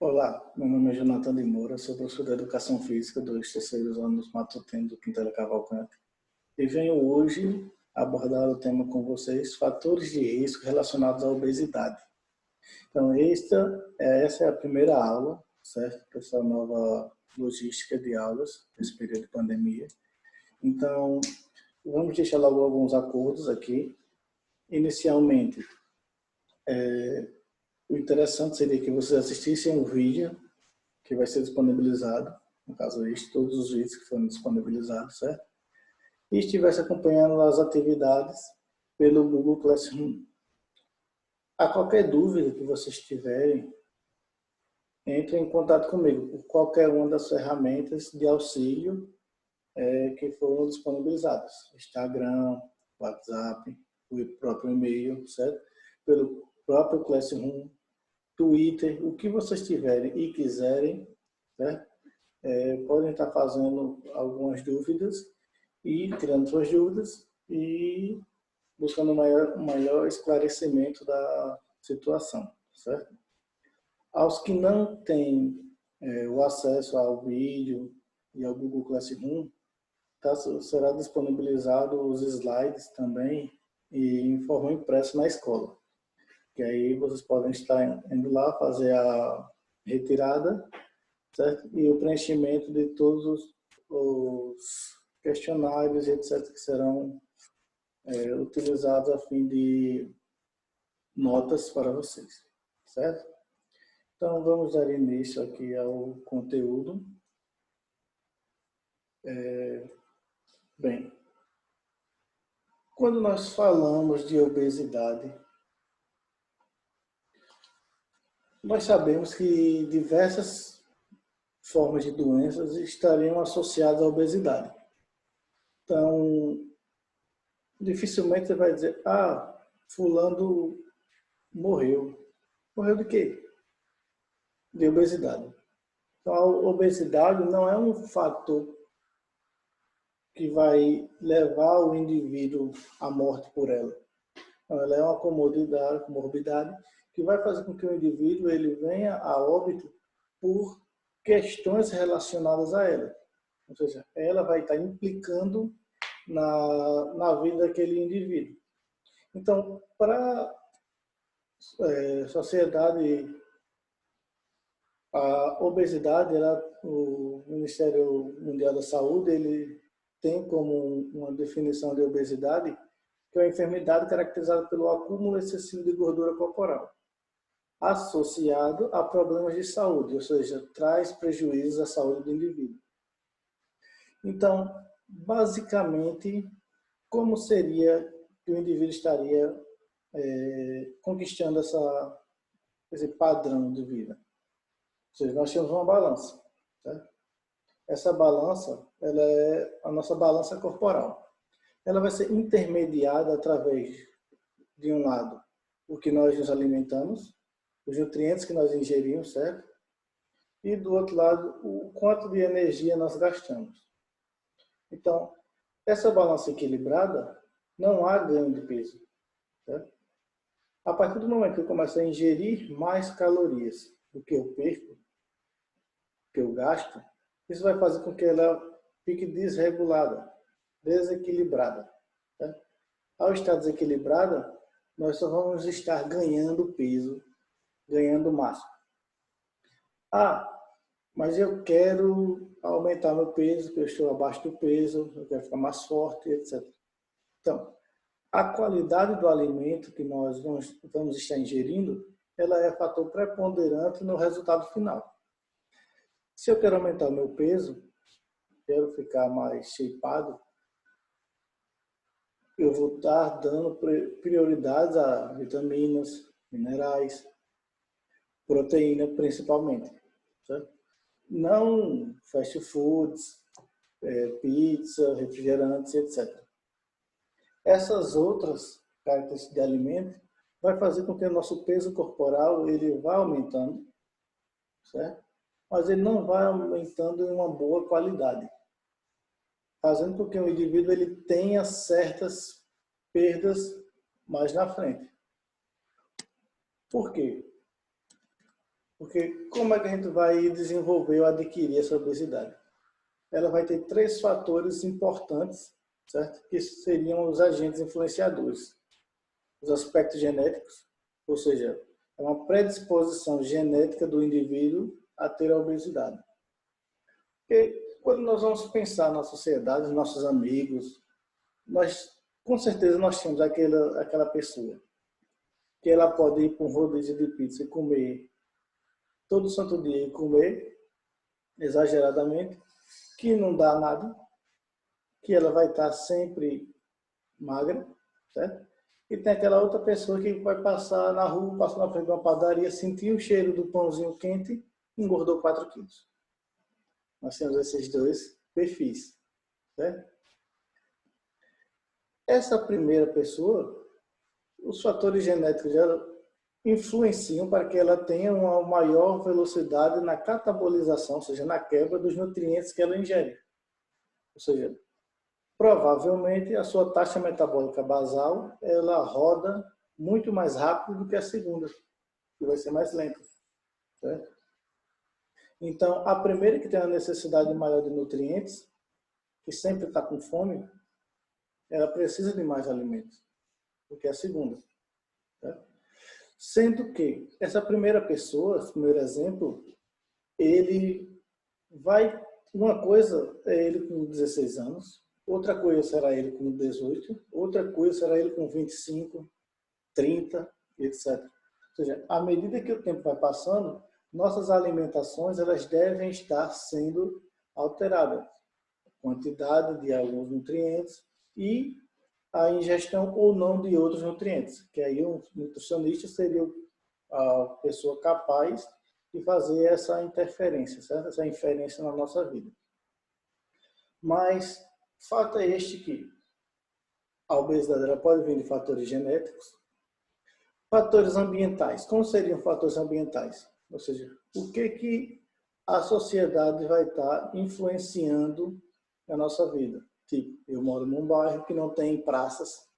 Olá, meu nome é Jonathan de Moura, sou professor de Educação Física dos terceiros anos matutinos do Quintela Cavalcante e venho hoje abordar o tema com vocês, fatores de risco relacionados à obesidade. Então, essa é a primeira aula, certo? Essa nova logística de aulas nesse período de pandemia. Então, vamos deixar logo alguns acordos aqui. Inicialmente, o interessante seria que vocês assistissem um vídeo que vai ser disponibilizado, no caso todos os vídeos que foram disponibilizados, certo? E estivesse acompanhando as atividades pelo Google Classroom. A qualquer dúvida que vocês tiverem, entre em contato comigo por qualquer uma das ferramentas de auxílio que foram disponibilizadas. Instagram, WhatsApp, o próprio e-mail, certo? Pelo próprio Classroom, Twitter, o que vocês tiverem e quiserem, certo? Podem estar fazendo algumas dúvidas e tirando suas dúvidas e buscando um maior esclarecimento da situação, certo? Aos que não têm o acesso ao vídeo e ao Google Classroom, será disponibilizado os slides também e em forma impressa na escola. Que aí vocês podem estar indo lá fazer a retirada, certo? E o preenchimento de todos os questionários, etc., que serão utilizados a fim de notas para vocês, certo? Então, vamos dar início aqui ao conteúdo. Bem, quando nós falamos de obesidade, nós sabemos que diversas formas de doenças estariam associadas à obesidade. Então, dificilmente você vai dizer, fulano morreu. Morreu de quê? De obesidade. Então, a obesidade não é um fator que vai levar o indivíduo à morte por ela. Então, ela é uma comorbidade que vai fazer com que o indivíduo ele venha a óbito por questões relacionadas a ela. Ou seja, ela vai estar implicando na vida daquele indivíduo. Então, para a sociedade, a obesidade, o Ministério Mundial da Saúde, ele tem como uma definição de obesidade que é uma enfermidade caracterizada pelo acúmulo excessivo de gordura corporal, associado a problemas de saúde, ou seja, traz prejuízos à saúde do indivíduo. Então, basicamente, como seria que o indivíduo estaria conquistando esse padrão de vida? Ou seja, nós temos uma balança, certo? Essa balança, ela é a nossa balança corporal. Ela vai ser intermediada através, de um lado, o que nós nos alimentamos, os nutrientes que nós ingerimos, certo? E do outro lado, o quanto de energia nós gastamos. Então, essa balança equilibrada, não há ganho de peso, certo? A partir do momento que eu começo a ingerir mais calorias do que eu perco, que eu gasto, isso vai fazer com que ela fique desregulada, desequilibrada, certo? Ao estar desequilibrada, nós só vamos estar ganhando peso, ganhando massa. Mas eu quero aumentar meu peso, porque eu estou abaixo do peso, eu quero ficar mais forte, etc. Então, a qualidade do alimento que nós vamos estar ingerindo, ela é fator preponderante no resultado final. Se eu quero aumentar o meu peso, quero ficar mais shapeado, eu vou estar dando prioridades a vitaminas, minerais, proteína principalmente, certo? Não fast foods, pizza, refrigerantes, etc. Essas outras características de alimento vai fazer com que o nosso peso corporal ele vá aumentando, certo? Mas ele não vai aumentando em uma boa qualidade, fazendo com que o indivíduo ele tenha certas perdas mais na frente. Por quê? Porque como é que a gente vai desenvolver ou adquirir essa obesidade? Ela vai ter três fatores importantes, certo? Que seriam os agentes influenciadores. Os aspectos genéticos, ou seja, é uma predisposição genética do indivíduo a ter a obesidade. Porque quando nós vamos pensar na sociedade, nos nossos amigos, nós, com certeza nós temos aquela pessoa que ela pode ir para um rodízio de pizza e comer todo santo dia e comer exageradamente, que não dá nada, que ela vai estar sempre magra, certo? E tem aquela outra pessoa que vai passar na rua, passar na frente de uma padaria, sentir o cheiro do pãozinho quente e engordou 4 quilos. Nós temos esses dois perfis, certo? Essa primeira pessoa, os fatores genéticos dela influenciam para que ela tenha uma maior velocidade na catabolização, ou seja, na quebra dos nutrientes que ela ingere. Ou seja, provavelmente a sua taxa metabólica basal, ela roda muito mais rápido do que a segunda, que vai ser mais lenta, certo? Então, a primeira que tem a necessidade maior de nutrientes, que sempre está com fome, ela precisa de mais alimentos do que a segunda, certo? Sendo que essa primeira pessoa, esse primeiro exemplo, ele vai, uma coisa é ele com 16 anos, outra coisa será ele com 18, outra coisa será ele com 25, 30, etc. Ou seja, à medida que o tempo vai passando, nossas alimentações elas devem estar sendo alteradas. Quantidade de alguns nutrientes e a ingestão ou não de outros nutrientes, que aí um nutricionista seria a pessoa capaz de fazer essa interferência, certo? Essa inferência na nossa vida. Mas fato é este que a obesidade ela pode vir de fatores genéticos, fatores ambientais. Como seriam fatores ambientais? Ou seja, o que a sociedade vai estar influenciando na nossa vida? Tipo, eu moro num bairro que não tem praças,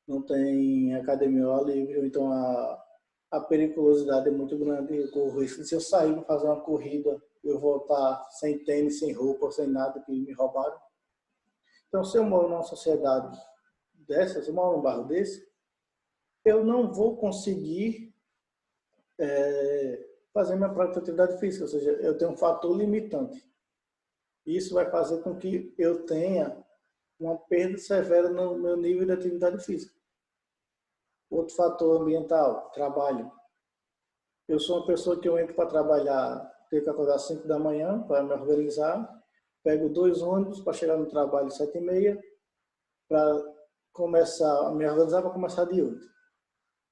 não tem academia ao ar livre, ou então a periculosidade é muito grande. Eu corro risco de, se eu sair para fazer uma corrida, eu voltar sem tênis, sem roupa, sem nada, que me roubaram. Então, se eu moro numa sociedade dessa, se eu moro num bairro desse, eu não vou conseguir fazer minha prática de atividade física, ou seja, eu tenho um fator limitante. Isso vai fazer com que eu tenha uma perda severa no meu nível de atividade física. Outro fator ambiental, trabalho. Eu sou uma pessoa que eu entro para trabalhar, tenho que acordar às 5 da manhã para me organizar, pego 2 ônibus para chegar no trabalho às 7h30, para começar a me organizar para começar de 8.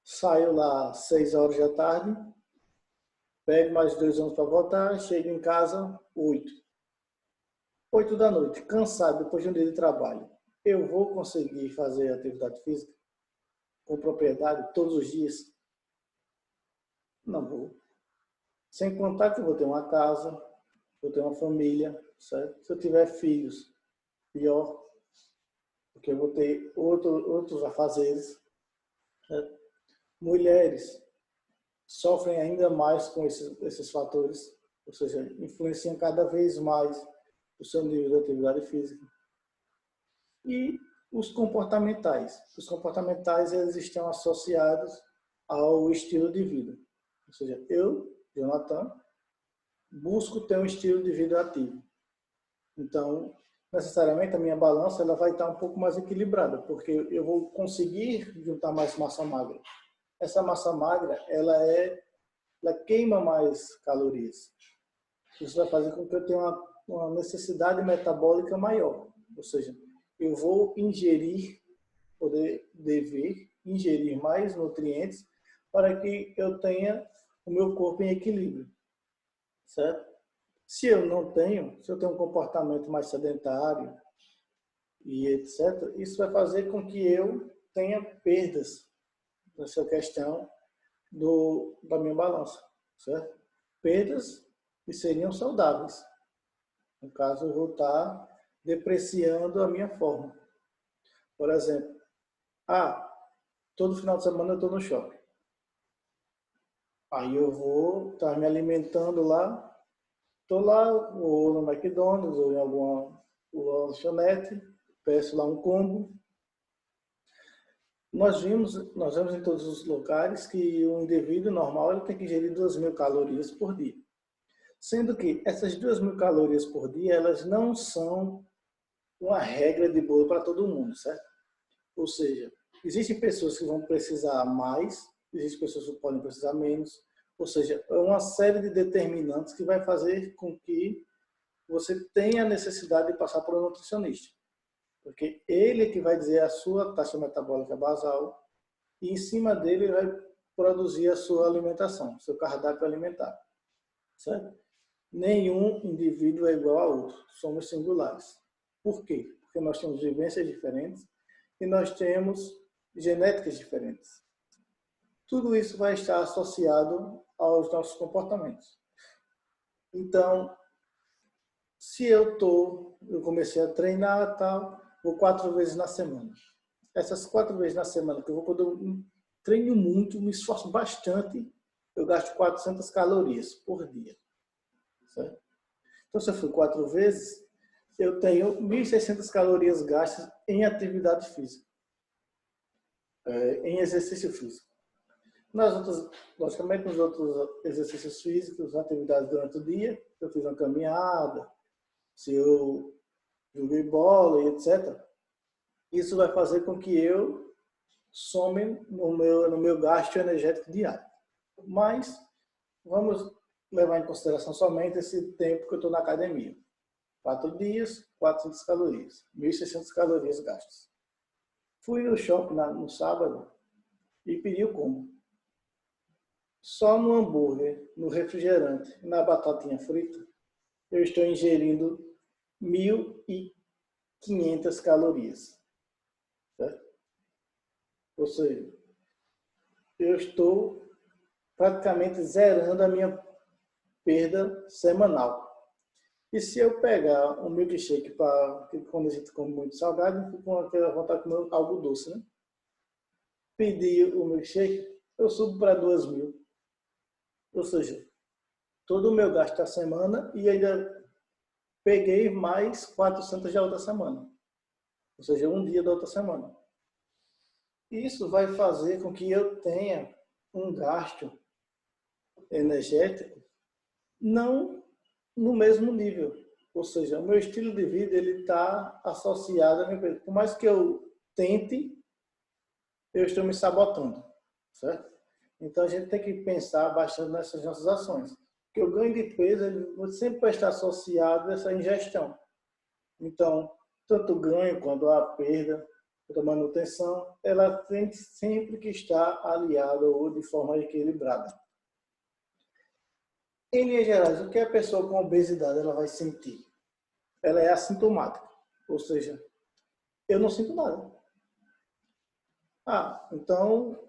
Saio lá às 6 horas da tarde, pego mais 2 ônibus para voltar, chego em casa 8. 8 da noite, cansado depois de um dia de trabalho. Eu vou conseguir fazer atividade física com propriedade todos os dias? Não vou. Sem contar que eu vou ter uma casa, vou ter uma família, certo? Se eu tiver filhos, pior, porque eu vou ter outros afazeres. Certo? Mulheres sofrem ainda mais com esses fatores, ou seja, influenciam cada vez mais o seu nível de atividade física. E os comportamentais. Os comportamentais eles estão associados ao estilo de vida. Ou seja, eu, Jonathan, busco ter um estilo de vida ativo. Então, necessariamente a minha balança ela vai estar um pouco mais equilibrada, porque eu vou conseguir juntar mais massa magra. Essa massa magra, ela queima mais calorias. Isso vai fazer com que eu tenha uma necessidade metabólica maior. Ou seja, eu vou dever ingerir mais nutrientes para que eu tenha o meu corpo em equilíbrio, certo? Se eu tenho um comportamento mais sedentário e etc., isso vai fazer com que eu tenha perdas nessa questão da minha balança, certo? Perdas que seriam saudáveis. No caso, eu vou estar depreciando a minha forma. Por exemplo, todo final de semana eu estou no shopping. Aí eu vou estar me alimentando lá, estou lá, ou no McDonald's, ou em alguma lanchonete, peço lá um combo. Nós vemos em todos os locais que um indivíduo normal ele tem que ingerir 2.000 calorias por dia. Sendo que essas 2.000 calorias por dia, elas não são uma regra de bolo para todo mundo, certo? Ou seja, existem pessoas que vão precisar mais, existem pessoas que podem precisar menos. Ou seja, é uma série de determinantes que vai fazer com que você tenha a necessidade de passar por um nutricionista. Porque ele é que vai dizer a sua taxa metabólica basal e em cima dele vai produzir a sua alimentação, seu cardápio alimentar. Certo? Nenhum indivíduo é igual a outro, somos singulares. Por quê? Porque nós temos vivências diferentes e nós temos genéticas diferentes. Tudo isso vai estar associado aos nossos comportamentos. Então, se eu comecei a treinar, tal, vou 4 vezes na semana. Essas 4 vezes na semana que eu vou, quando eu treino muito, me esforço bastante, eu gasto 400 calorias por dia. Certo? Então, se eu for 4 vezes, eu tenho 1.600 calorias gastas em atividade física, em exercício físico. Logicamente, nos outros exercícios físicos, atividades durante o dia, se eu fiz uma caminhada, se eu joguei bola e etc., isso vai fazer com que eu some no meu gasto energético diário. Mas vamos levar em consideração somente esse tempo que eu estou na academia. 4 dias, 400 calorias, 1.600 calorias gastas. Fui no shopping no sábado e pedi o combo. Só no hambúrguer, no refrigerante e na batatinha frita, eu estou ingerindo 1.500 calorias. Certo? Ou seja, eu estou praticamente zerando a minha perda semanal. E se eu pegar um milkshake, que quando a gente come muito salgado, eu fico com aquela vontade de comer algo doce, né? Pedir o milkshake, eu subo para 2.000. Ou seja, todo o meu gasto da semana e ainda peguei mais 400 da outra semana. Ou seja, um dia da outra semana. Isso vai fazer com que eu tenha um gasto energético não no mesmo nível. Ou seja, o meu estilo de vida ele está associado a minha empresa. Por mais que eu tente, eu estou me sabotando, certo? Então a gente tem que pensar bastante nessas nossas ações. Porque o ganho de peso ele sempre vai estar associado a essa ingestão. Então, tanto o ganho quanto a perda, quanto a manutenção, ela tem sempre que estar aliada ou de forma equilibrada. Em linhas gerais, o que a pessoa com obesidade ela vai sentir? Ela é assintomática, ou seja, eu não sinto nada. Então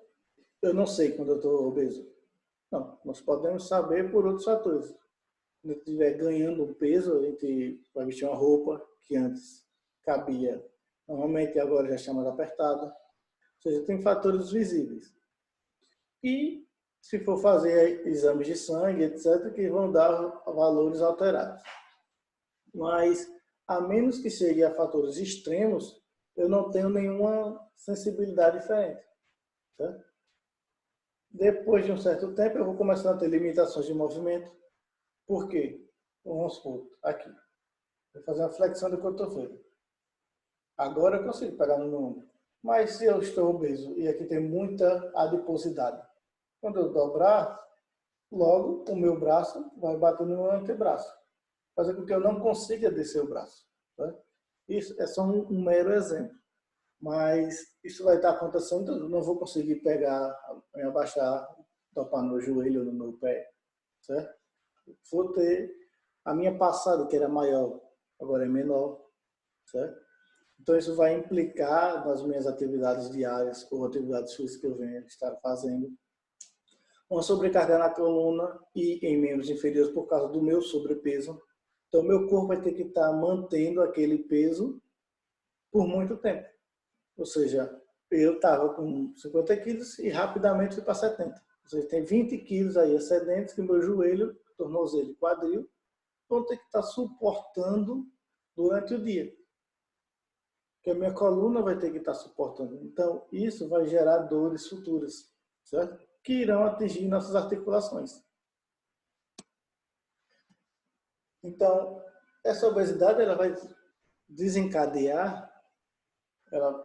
eu não sei quando eu estou obeso. Não, nós podemos saber por outros fatores. Quando eu estiver ganhando peso, a gente vai vestir uma roupa que antes cabia, normalmente agora já chama de apertada. Ou seja, tem fatores visíveis. E se for fazer exames de sangue, etc., que vão dar valores alterados. Mas, a menos que chegue a fatores extremos, eu não tenho nenhuma sensibilidade diferente. Tá? Depois de um certo tempo, eu vou começar a ter limitações de movimento. Por quê? Vamos supor, aqui. Vou fazer uma flexão do cotovelo. Agora eu consigo pegar no meu ombro. Mas se eu estou obeso e aqui tem muita adiposidade, quando eu dobrar, logo o meu braço vai bater no meu antebraço, fazer com que eu não consiga descer o braço. Tá? Isso é só um mero exemplo. Mas isso vai estar acontecendo, eu não vou conseguir pegar, me abaixar, topar no joelho ou no meu pé, certo? Vou ter a minha passada, que era maior, agora é menor, certo? Então isso vai implicar nas minhas atividades diárias ou atividades físicas que eu venho estar fazendo. Uma sobrecarga na coluna e em membros inferiores por causa do meu sobrepeso. Então meu corpo vai ter que estar mantendo aquele peso por muito tempo. Ou seja, eu estava com 50 quilos e rapidamente fui para 70. Ou Você tem 20 quilos aí excedentes que o meu joelho, tornozelo e quadril vão ter que estar suportando durante o dia. Que a minha coluna vai ter que estar suportando. Então, isso vai gerar dores futuras, certo? Que irão atingir nossas articulações. Então, essa obesidade ela vai desencadear, ela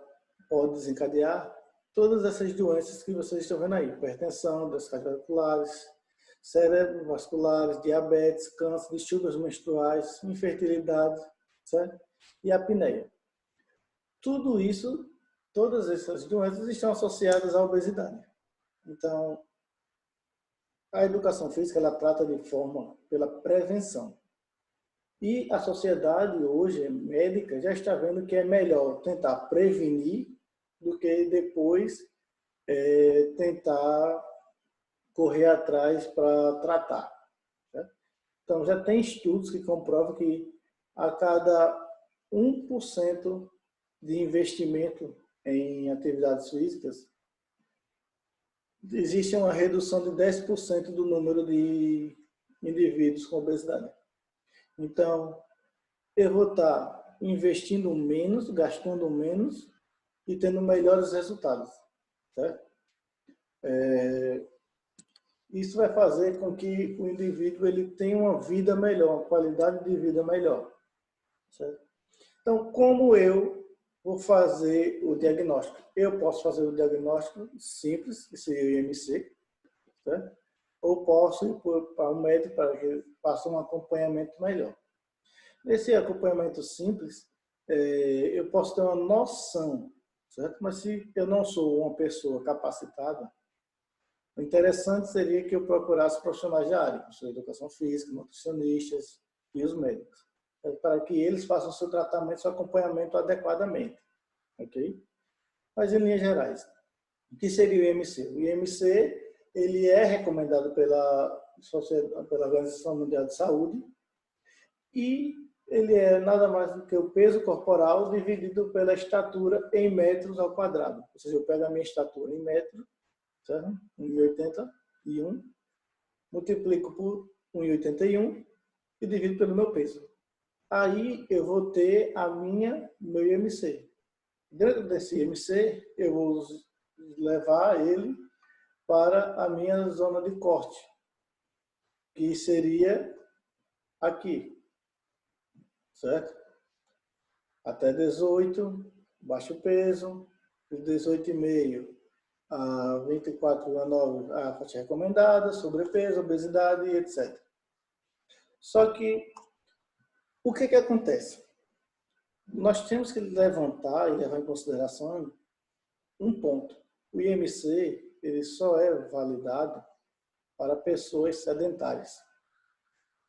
pode desencadear todas essas doenças que vocês estão vendo aí. Hipertensão, doenças cardiovasculares, cerebrovasculares, diabetes, câncer, distúrbios menstruais, infertilidade, certo? E apneia. Tudo isso, todas essas doenças estão associadas à obesidade. Então, a educação física ela trata de forma pela prevenção. E a sociedade hoje, médica, já está vendo que é melhor tentar prevenir do que depois tentar correr atrás para tratar. Né? Então, já tem estudos que comprovam que a cada 1% de investimento em atividades físicas, existe uma redução de 10% do número de indivíduos com obesidade. Então, eu vou estar investindo menos, gastando menos e tendo melhores resultados. Certo? Isso vai fazer com que o indivíduo ele tenha uma vida melhor, uma qualidade de vida melhor. Certo? Então, como eu vou fazer o diagnóstico? Eu posso fazer o diagnóstico simples, que seria o IMC, certo? Ou posso ir para um médico para que ele faça um acompanhamento melhor. Nesse acompanhamento simples, eu posso ter uma noção, certo? Mas se eu não sou uma pessoa capacitada, o interessante seria que eu procurasse profissionais da área, professores de educação física, nutricionistas e os médicos, para que eles façam o seu tratamento, seu acompanhamento adequadamente, ok? Mas em linhas gerais, o que seria o IMC? O IMC ele é recomendado pela Organização Mundial de Saúde e ele é nada mais do que o peso corporal dividido pela estatura em metros ao quadrado. Ou seja, eu pego a minha estatura em metros, certo? 1,81, multiplico por 1,81 e divido pelo meu peso. Aí eu vou ter meu IMC. Dentro desse IMC, eu vou levar ele para a minha zona de corte, que seria aqui. Certo? Até 18, baixo peso, de 18,5 a 24,9 a faixa recomendada, sobrepeso, obesidade, etc. Só que, o que acontece? Nós temos que levantar e levar em consideração um ponto. O IMC, ele só é validado para pessoas sedentárias.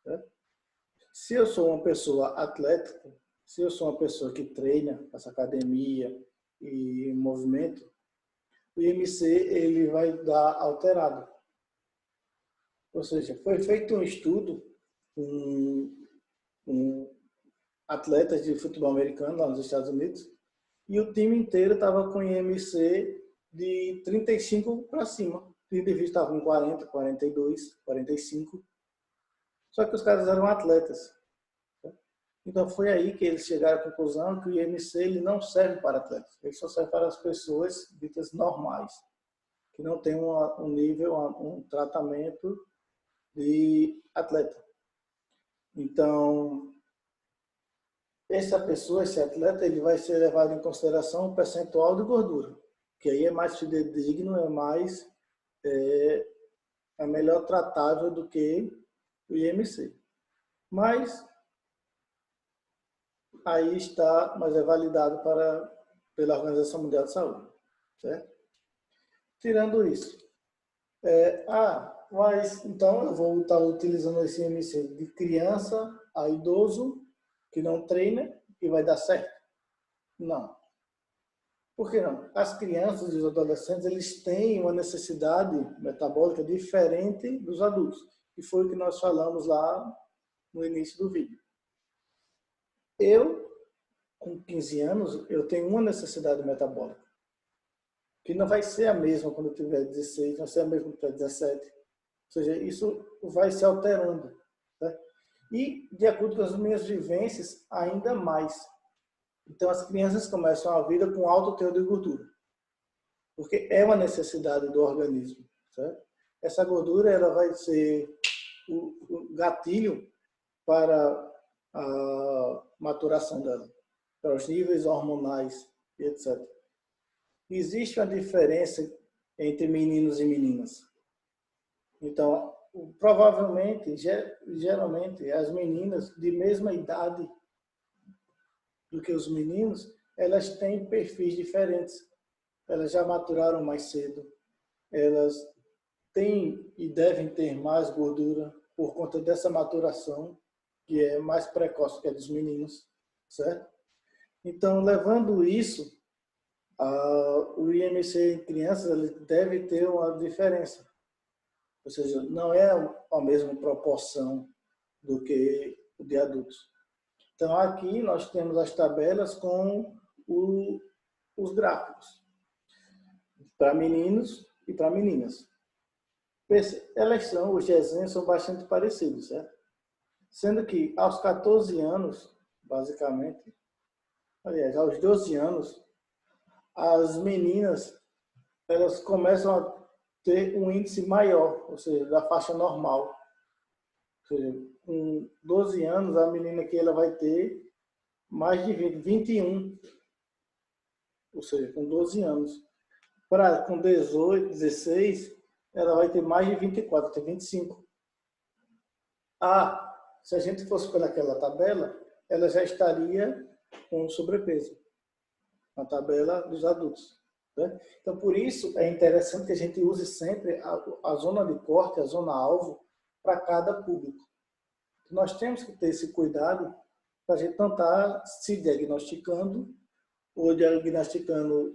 Certo? Se eu sou uma pessoa atlética, se eu sou uma pessoa que treina, faz academia e movimento, o IMC ele vai dar alterado. Ou seja, foi feito um estudo com atletas de futebol americano lá nos Estados Unidos e o time inteiro estava com IMC de 35 para cima. Os indivíduos estavam com 40, 42, 45. Só que os caras eram atletas. Então foi aí que eles chegaram à conclusão que o IMC ele não serve para atletas. Ele só serve para as pessoas ditas normais, que não têm um nível, um tratamento de atleta. Então, essa pessoa, esse atleta, ele vai ser levado em consideração o percentual de gordura, que aí é mais fidedigno, é melhor tratável do que o IMC. Mas aí está, mas é validado pela Organização Mundial de Saúde, certo? Tirando isso, mas então eu vou estar utilizando esse IMC de criança a idoso que não treina e vai dar certo? Não. Por que não? As crianças e os adolescentes, eles têm uma necessidade metabólica diferente dos adultos, que foi o que nós falamos lá no início do vídeo. Eu, com 15 anos, eu tenho uma necessidade metabólica, que não vai ser a mesma quando eu tiver 16, não vai ser a mesma quando eu tiver 17. Ou seja, isso vai se alterando. Né? E, de acordo com as minhas vivências, ainda mais. Então, as crianças começam a vida com alto teor de gordura, porque é uma necessidade do organismo. Certo? Essa gordura ela vai ser o gatilho para a maturação dela, para os níveis hormonais, etc. Existe uma diferença entre meninos e meninas. Então, provavelmente, geralmente, as meninas de mesma idade do que os meninos, elas têm perfis diferentes. Elas já maturaram mais cedo. Elas têm e devem ter mais gordura por conta dessa maturação, que é mais precoce que a dos meninos, certo? Então, levando isso, o IMC em crianças ele deve ter uma diferença. Ou seja, não é a mesma proporção do que o de adultos. Então, aqui nós temos as tabelas com os gráficos para meninos e para meninas. Os desenhos são bastante parecidos, certo? Sendo que aos 14 anos, basicamente, aliás, aos 12 anos, as meninas elas começam a ter um índice maior, ou seja, da faixa normal. Ou seja, com 12 anos, a menina aqui ela vai ter mais de 21, ou seja, com 12 anos. Com 18, 16, ela vai ter mais de 24, tem 25. Se a gente fosse pelaquela tabela, ela já estaria com sobrepeso, na tabela dos adultos. Né? Então, por isso, é interessante que a gente use sempre a zona de corte, a zona alvo, para cada público. Nós temos que ter esse cuidado para a gente não estar se diagnosticando ou diagnosticando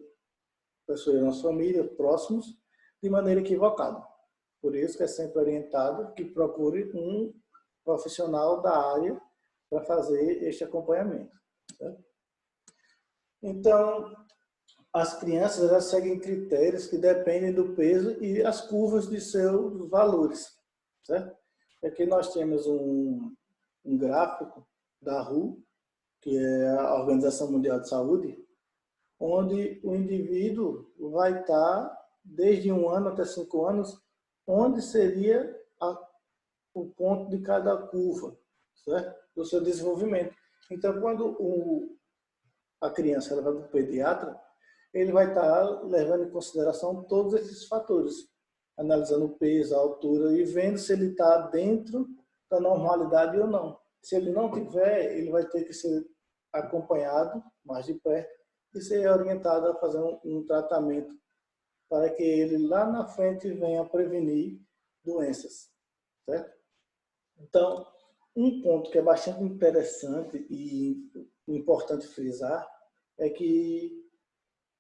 pessoas da nossa família, próximos, de maneira equivocada. Por isso que é sempre orientado que procure um profissional da área para fazer este acompanhamento. Certo? Então, as crianças elas seguem critérios que dependem do peso e as curvas de seus valores. Certo? Aqui nós temos um gráfico da WHO, que é a Organização Mundial de Saúde, onde o indivíduo vai estar desde 1 ano até 5 anos, onde seria o ponto de cada curva, certo? Do seu desenvolvimento. Então, quando a criança ela vai para o pediatra, ele vai estar levando em consideração todos esses fatores, analisando o peso, a altura e vendo se ele está dentro da normalidade ou não. Se ele não tiver, ele vai ter que ser acompanhado mais de perto e ser orientado a fazer um tratamento para que ele lá na frente venha prevenir doenças, certo? Então, um ponto que é bastante interessante e importante frisar é que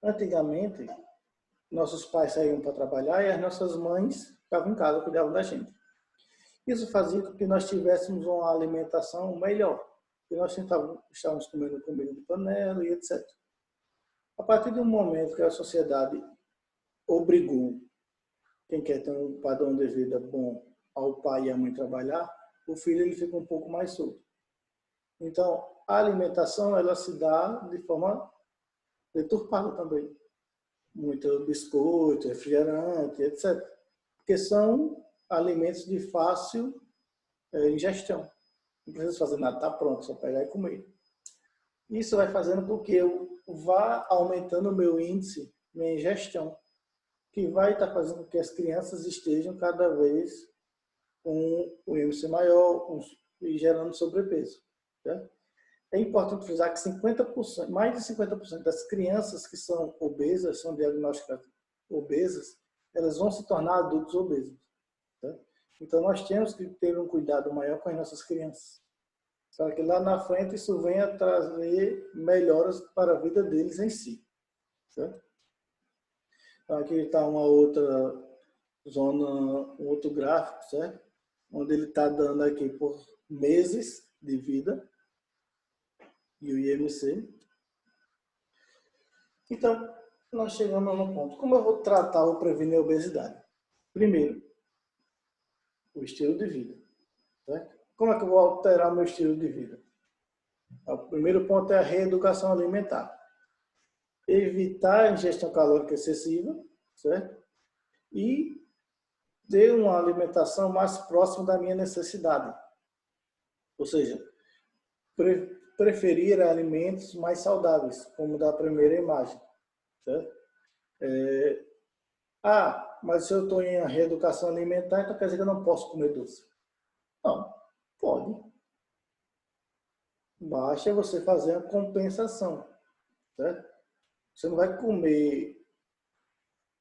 antigamente nossos pais saíam para trabalhar e as nossas mães ficavam em casa, cuidavam da gente. Isso fazia com que nós tivéssemos uma alimentação melhor, que nós estávamos comendo comida de panela e etc. A partir do momento que a sociedade obrigou quem quer ter um padrão de vida bom ao pai e à mãe trabalhar, o filho ele fica um pouco mais solto. Então, a alimentação ela se dá de forma deturpada também. Muito biscoito, refrigerante, etc. Porque são alimentos de fácil ingestão. Não precisa fazer nada, está pronto, só pegar e comer. Isso vai fazendo com que eu vá aumentando o meu índice, minha ingestão, que vai estar fazendo com que as crianças estejam cada vez com o IMC maior e gerando sobrepeso. Tá? É importante frisar que 50%, mais de 50% das crianças que são obesas, são diagnosticadas obesas, elas vão se tornar adultos obesos. Tá? Então, nós temos que ter um cuidado maior com as nossas crianças. Para que lá na frente isso venha trazer melhoras para a vida deles em si. Certo? Então, aqui está uma outra zona, um outro gráfico, certo? Onde ele está dando aqui por meses de vida e o IMC. Então, nós chegamos no ponto. Como eu vou tratar ou prevenir a obesidade? Primeiro, o estilo de vida. Certo? Como é que eu vou alterar o meu estilo de vida? O primeiro ponto é a reeducação alimentar. Evitar a ingestão calórica excessiva, certo? E ter uma alimentação mais próxima da minha necessidade. Ou seja, preferir alimentos mais saudáveis, como da primeira imagem. Certo? Mas se eu estou em reeducação alimentar, então quer dizer que eu não posso comer doce. Não, pode. Basta você fazer a compensação. Certo? Você não vai comer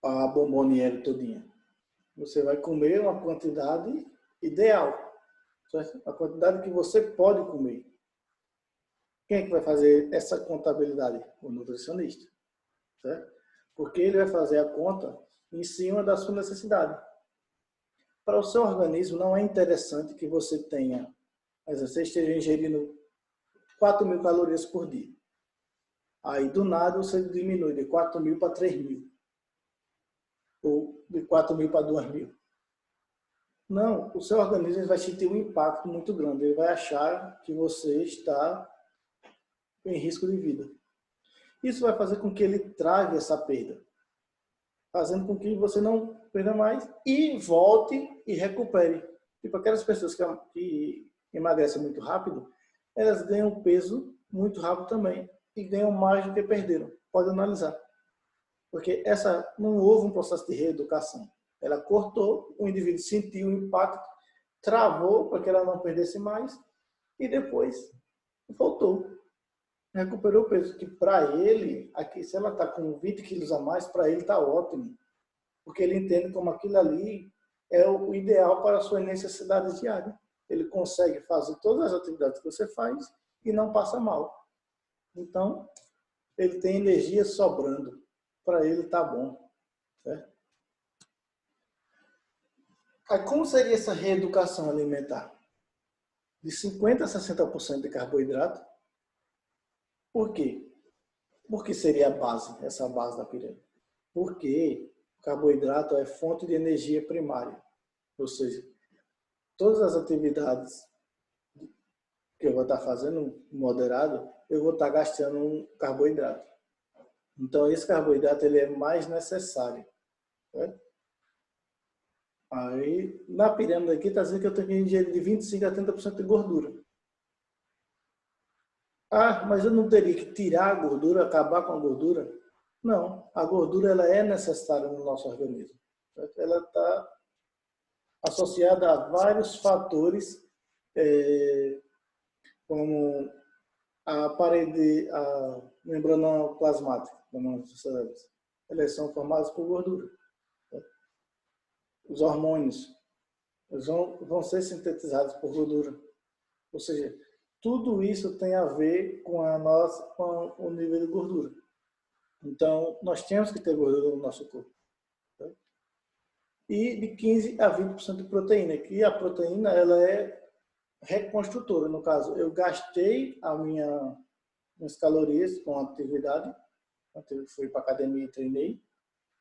a bomboniere todinha. Você vai comer uma quantidade ideal. Certo? A quantidade que você pode comer. Quem é que vai fazer essa contabilidade? O nutricionista. Certo? Porque ele vai fazer a conta em cima da sua necessidade. Para o seu organismo não é interessante que você tenha, mas você esteja ingerindo 4.000 calorias por dia. Aí do nada você diminui de 4.000 para 3.000. Ou de 4.000 para 2.000. Não, o seu organismo vai sentir um impacto muito grande. Ele vai achar que você está em risco de vida. Isso vai fazer com que ele trague essa perda, fazendo com que você não perda mais e volte e recupere. Tipo, aquelas pessoas que emagrecem muito rápido, elas ganham peso muito rápido também e ganham mais do que perderam. Pode analisar. Porque não houve um processo de reeducação. Ela cortou, o indivíduo sentiu o impacto, travou para que ela não perdesse mais e depois voltou. Recuperou o peso, que para ele, aqui, se ela está com 20 quilos a mais, para ele está ótimo. Porque ele entende como aquilo ali é o ideal para as suas necessidades diárias. Ele consegue fazer todas as atividades que você faz e não passa mal. Então, ele tem energia sobrando. Para ele está bom. Certo? Aí, como seria essa reeducação alimentar? De 50% a 60% de carboidrato. Por quê? Porque seria a base, essa base da pirâmide. Porque o carboidrato é fonte de energia primária. Ou seja, todas as atividades que eu vou estar fazendo moderado, eu vou estar gastando um carboidrato. Então, esse carboidrato ele é mais necessário. Certo? Aí, na pirâmide aqui, está dizendo que eu tenho que ingerir de 25% a 30% de gordura. Mas eu não teria que tirar a gordura, acabar com a gordura? Não, a gordura ela é necessária no nosso organismo. Certo? Ela está associada a vários fatores, como a parede, a membrana plasmática das nossas células. Elas são formadas por gordura. Certo? Os hormônios vão ser sintetizados por gordura. Ou seja, tudo isso tem a ver com o nível de gordura. Então, nós temos que ter gordura no nosso corpo. Tá? E de 15% a 20% de proteína, que a proteína ela é reconstrutora. No caso, eu gastei minhas calorias com a atividade, eu fui para a academia e treinei,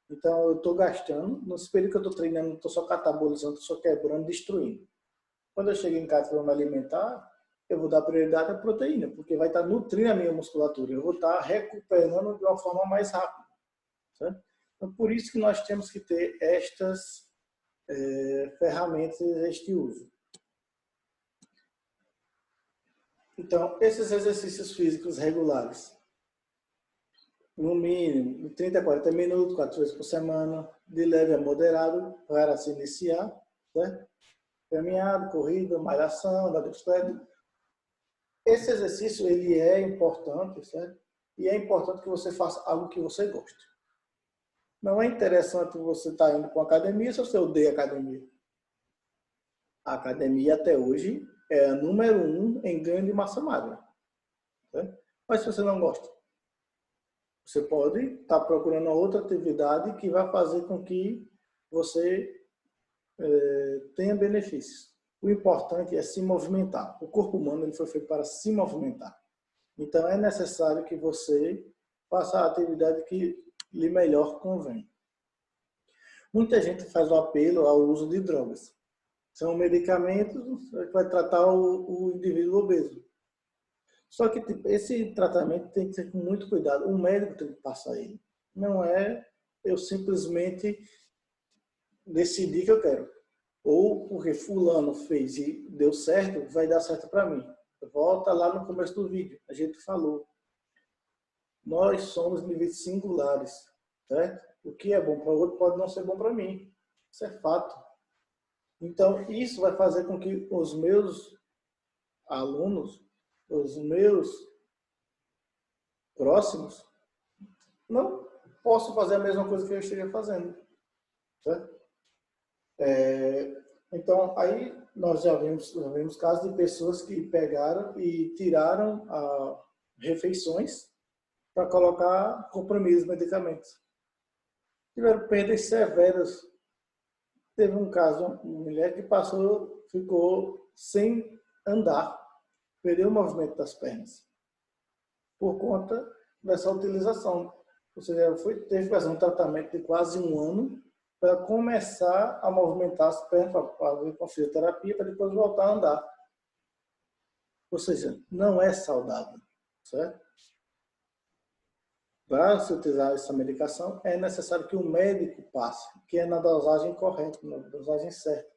então eu estou gastando, no período que eu estou treinando, não estou só catabolizando, estou só quebrando, destruindo. Quando eu chego em casa e vou me alimentar, eu vou dar prioridade à proteína, porque vai estar nutrindo a minha musculatura. Eu vou estar recuperando de uma forma mais rápida. Certo? Então, por isso que nós temos que ter estas ferramentas, este uso. Então, esses exercícios físicos regulares, no mínimo, de 30 a 40 minutos, 4 vezes por semana, de leve a moderado, para se iniciar, certo? Caminhada, corrida, malhação, andar de bicicleta. Esse exercício ele é importante, certo? E é importante que você faça algo que você goste. Não é interessante você estar indo para uma academia se você odeia a academia. A academia até hoje é a número 1 em ganho de massa magra. Certo? Mas se você não gosta, você pode estar procurando outra atividade que vai fazer com que você tenha benefícios. O importante é se movimentar. O corpo humano ele foi feito para se movimentar. Então, é necessário que você faça a atividade que lhe melhor convém. Muita gente faz o apelo ao uso de drogas. São medicamentos que vai tratar o indivíduo obeso. Só que tipo, esse tratamento tem que ser com muito cuidado. O médico tem que passar ele. Não é eu simplesmente decidir que eu quero. Ou porque fulano fez e deu certo, vai dar certo para mim. Volta lá no começo do vídeo. A gente falou. Nós somos níveis singulares. Certo? O que é bom para o outro pode não ser bom para mim. Isso é fato. Então, isso vai fazer com que os meus alunos, os meus próximos, não possam fazer a mesma coisa que eu esteja fazendo. Certo? Então, aí nós já vimos casos de pessoas que pegaram e tiraram refeições para colocar comprimidos, medicamentos. Tiveram perdas severas. Teve um caso, uma mulher que ficou sem andar, perdeu o movimento das pernas, por conta dessa utilização. Ou seja, teve que fazer um tratamento de quase um ano para começar a movimentar as pernas, para fazer com fisioterapia, para depois voltar a andar. Ou seja, não é saudável, certo? Para se utilizar essa medicação, é necessário que o médico passe, que é na dosagem correta, na dosagem certa.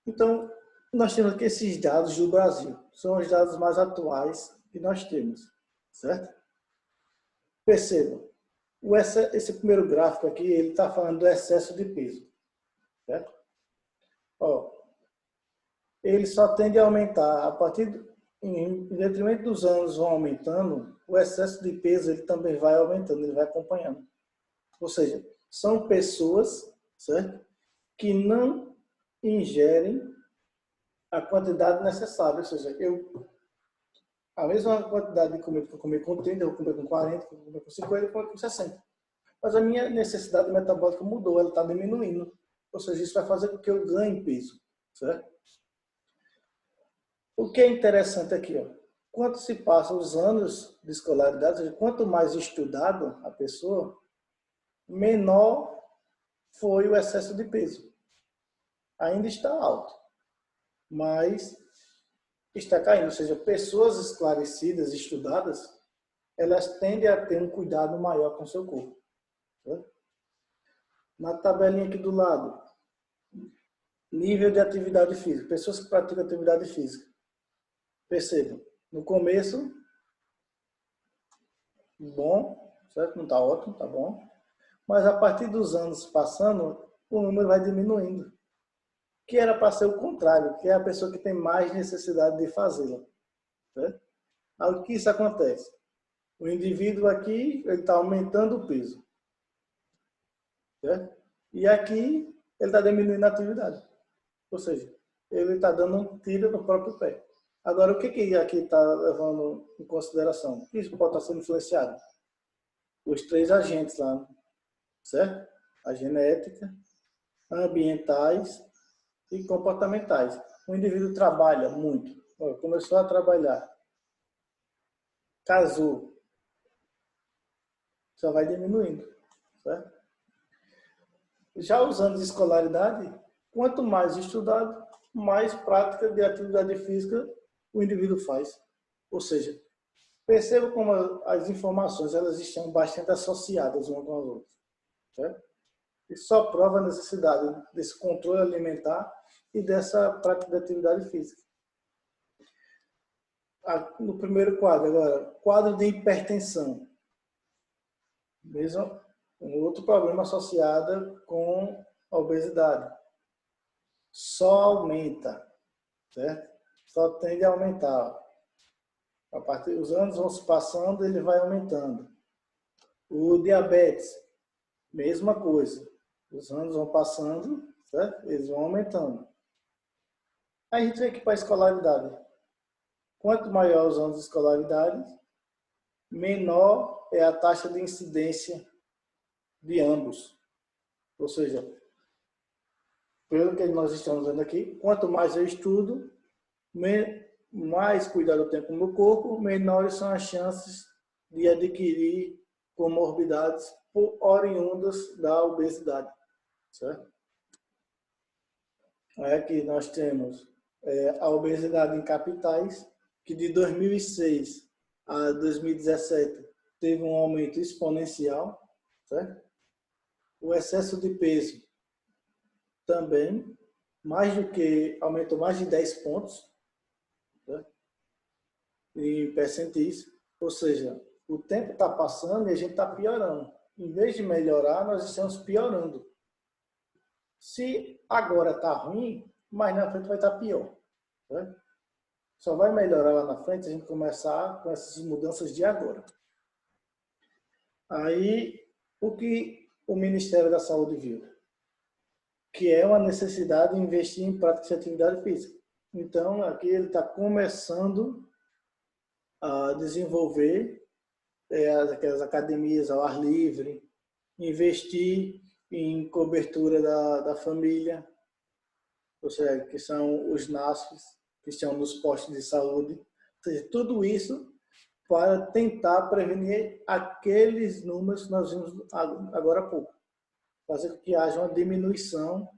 Então, nós temos aqui esses dados do Brasil. São os dados mais atuais que nós temos, certo? Percebam, esse primeiro gráfico aqui, ele está falando do excesso de peso, certo? Ó, ele só tende a aumentar a partir em detrimento dos anos vão aumentando, o excesso de peso ele também vai aumentando, ele vai acompanhando. Ou seja, são pessoas, certo? Que não ingerem a quantidade necessária. Ou seja, a mesma quantidade de comida que eu comer com 30, eu vou comer com 40, eu vou comer com 50, eu vou comer com 60. Mas a minha necessidade metabólica mudou, ela está diminuindo. Ou seja, isso vai fazer com que eu ganhe peso, certo? O que é interessante aqui, ó, quanto se passam os anos de escolaridade, quanto mais estudado a pessoa, menor foi o excesso de peso. Ainda está alto, mas está caindo. Ou seja, pessoas esclarecidas, estudadas, elas tendem a ter um cuidado maior com o seu corpo. Tá? Na tabelinha aqui do lado, nível de atividade física. Pessoas que praticam atividade física. Percebam, no começo, bom, certo? Não está ótimo, está bom. Mas a partir dos anos passando, o número vai diminuindo. Que era para ser o contrário, que é a pessoa que tem mais necessidade de fazê-la. Certo? Aí o que isso acontece? O indivíduo aqui, ele está aumentando o peso. Certo? E aqui, ele está diminuindo a atividade. Ou seja, ele está dando um tiro no próprio pé. Agora, o que aqui está levando em consideração? Isso pode estar sendo influenciado? Os 3 agentes lá, certo? A genética, ambientais e comportamentais. O indivíduo trabalha muito, começou a trabalhar, casou, só vai diminuindo, certo? Já os anos de escolaridade, quanto mais estudado, mais prática de atividade física o indivíduo faz. Ou seja, perceba como as informações elas estão bastante associadas umas com as outras. Certo? Isso só prova a necessidade desse controle alimentar e dessa prática de atividade física. No primeiro quadro, agora, quadro de hipertensão. Mesmo um outro problema associado com a obesidade. Só aumenta, certo? Só tende a aumentar. A partir dos anos vão se passando, ele vai aumentando. O diabetes, mesma coisa. Os anos vão passando, certo? Eles vão aumentando. Aí a gente vem aqui para a escolaridade. Quanto maior os anos de escolaridade, menor é a taxa de incidência de ambos. Ou seja, pelo que nós estamos vendo aqui, quanto mais eu estudo, mais cuidado eu tenho com o meu corpo, menores são as chances de adquirir comorbidades oriundas da obesidade, certo? Aqui nós temos a obesidade em capitais, que de 2006 a 2017 teve um aumento exponencial, certo? O excesso de peso também, aumentou mais de 10 pontos, certo? Em percentis, ou seja, o tempo está passando e a gente está piorando. Em vez de melhorar, nós estamos piorando. Se agora está ruim, mais na frente vai estar pior. Né? Só vai melhorar lá na frente se a gente começar com essas mudanças de agora. Aí, o que o Ministério da Saúde viu? Que é uma necessidade de investir em práticas de atividade física. Então, aqui ele está começando a desenvolver aquelas academias ao ar livre, investir em cobertura da família, ou seja, que são os NASFs, que estão nos postos de saúde. Ou seja, tudo isso para tentar prevenir aqueles números que nós vimos agora há pouco. Fazer com que haja uma diminuição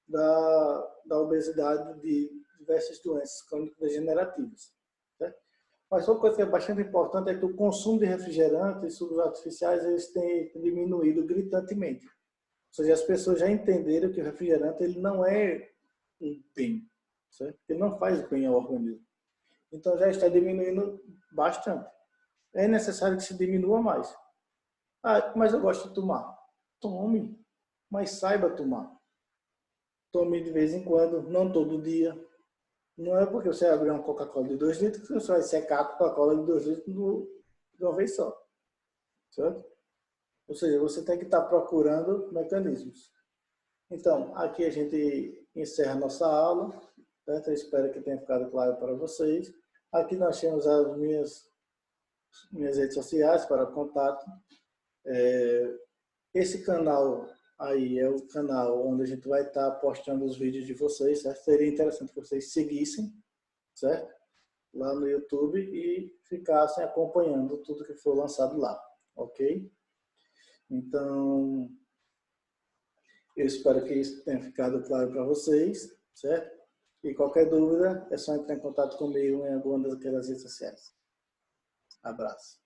da obesidade de diversas doenças crônico-degenerativas. Certo? Mas uma coisa que é bastante importante é que o consumo de refrigerantes e sucos artificiais eles têm diminuído gritantemente. Ou seja, as pessoas já entenderam que o refrigerante ele não é um bem, certo? Ele não faz bem ao organismo. Então já está diminuindo bastante. É necessário que se diminua mais. Ah, mas eu gosto de tomar. Tome, mas saiba tomar. Tome de vez em quando, não todo dia. Não é porque você abrir uma Coca-Cola de 2 litros que você vai secar a Coca-Cola de 2 litros de uma vez só. Certo? Ou seja, você tem que estar procurando mecanismos. Então, aqui a gente encerra a nossa aula. Certo? Eu espero que tenha ficado claro para vocês. Aqui nós temos as minhas redes sociais para contato. Esse canal aí é o canal onde a gente vai estar postando os vídeos de vocês, certo? Seria interessante que vocês seguissem, certo? Lá no YouTube e ficassem acompanhando tudo que for lançado lá, ok? Então, eu espero que isso tenha ficado claro para vocês, certo? E qualquer dúvida é só entrar em contato comigo em alguma daquelas redes sociais. Abraço.